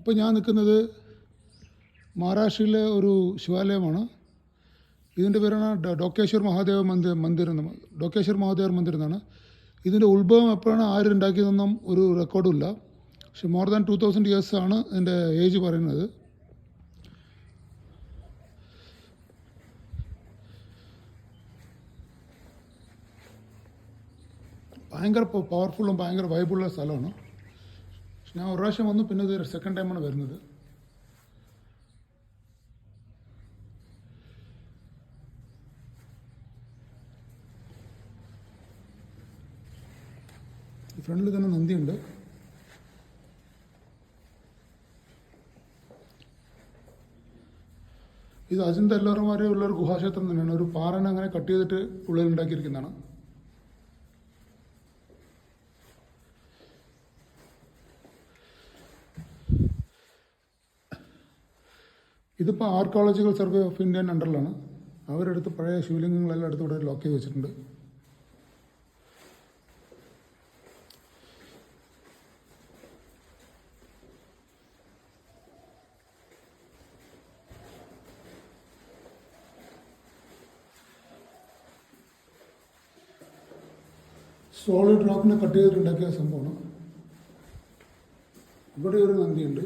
ഇപ്പോൾ ഞാൻ നിൽക്കുന്നത് മഹാരാഷ്ട്രയിലെ ഒരു ശിവാലയമാണ്. ഇതിൻ്റെ പേരാണ് ഡോക്കേശ്വർ മഹാദേവ മന്ദിർ ഡോക്കേശ്വർ മഹാദേവ മന്ദിർ എന്നാണ്. ഇതിൻ്റെ ഉത്ഭവം എപ്പോഴാണ് ആരുണ്ടാക്കിയതെന്നും ഒരു റെക്കോർഡുമില്ല. പക്ഷെ മോർ ദാൻ 2000 ഇയേഴ്സ് ആണ് ഇതിൻ്റെ ഏജ് പറയുന്നത്. ഭയങ്കര പവർഫുള്ളും ഭയങ്കര വൈബുള്ള സ്ഥലമാണ്. ഞാൻ ഒരു പ്രാവശ്യം വന്നു, പിന്നെ ഇത് സെക്കൻഡ് ടൈമാണ് വരുന്നത്. ഫ്രണ്ടിൽ തന്നെ നന്ദിയുണ്ട്. ഇത് അജന്ത എല്ലോറമാരെ ഉള്ളൊരു ഗുഹാക്ഷേത്രം തന്നെയാണ്. ഒരു പാറനെ അങ്ങനെ കട്ട് ചെയ്തിട്ട് ഉള്ളിൽ ഉണ്ടാക്കിയിരിക്കുന്നതാണ്. ഇതിപ്പോൾ ആർക്കോളജിക്കൽ സർവേ ഓഫ് ഇന്ത്യൻ അണ്ടറിലാണ്. അവരെടുത്ത് പഴയ ശിവലിംഗങ്ങളെല്ലാം എടുത്ത് ഇവിടെ ലോക്ക് ചെയ്ത് വെച്ചിട്ടുണ്ട്. സോളിഡ് റോക്കിനെ കട്ട് ചെയ്തിട്ടുണ്ടാക്കിയ സംഭവമാണ്. ഇവിടെ ഒരു നന്ദിയുണ്ട്.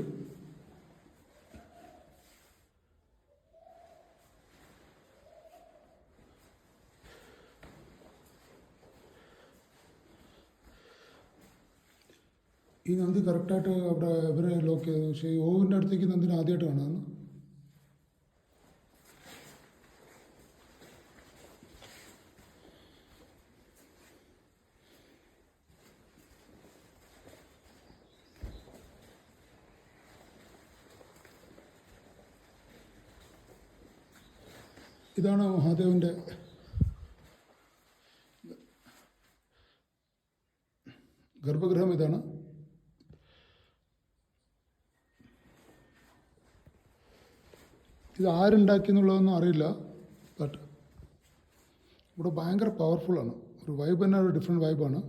ഈ നന്ദി കറക്റ്റായിട്ട് അവിടെ ഇവരെ ലോക്ക് ചെയ്തു. പക്ഷേ ഈ ഓവിൻ്റെ അടുത്തേക്ക് നന്ദിനെ ആദ്യമായിട്ട് കാണാമെന്ന്. ഇതാണ് മഹാദേവൻ്റെ ഗർഭഗൃഹം. ഇതാണ്. ഇത് ആരുണ്ടാക്കി എന്നുള്ളതൊന്നും അറിയില്ല. ബട്ട് ഇവിടെ ഭയങ്കര പവർഫുള്ളാണ്. ഒരു വൈബ് തന്നെ ഒരു ഡിഫറെൻറ്റ് വൈബാണ്.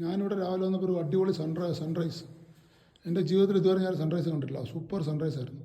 ഞാനിവിടെ രാവിലെ വന്നപ്പോൾ ഒരു അടിപൊളി സൺറൈസ്. എൻ്റെ ജീവിതത്തിൽ ഇതുവരെ ഞാൻ സൺറൈസ് കണ്ടിട്ടില്ല. സൂപ്പർ സൺറൈസ് ആയിരുന്നു.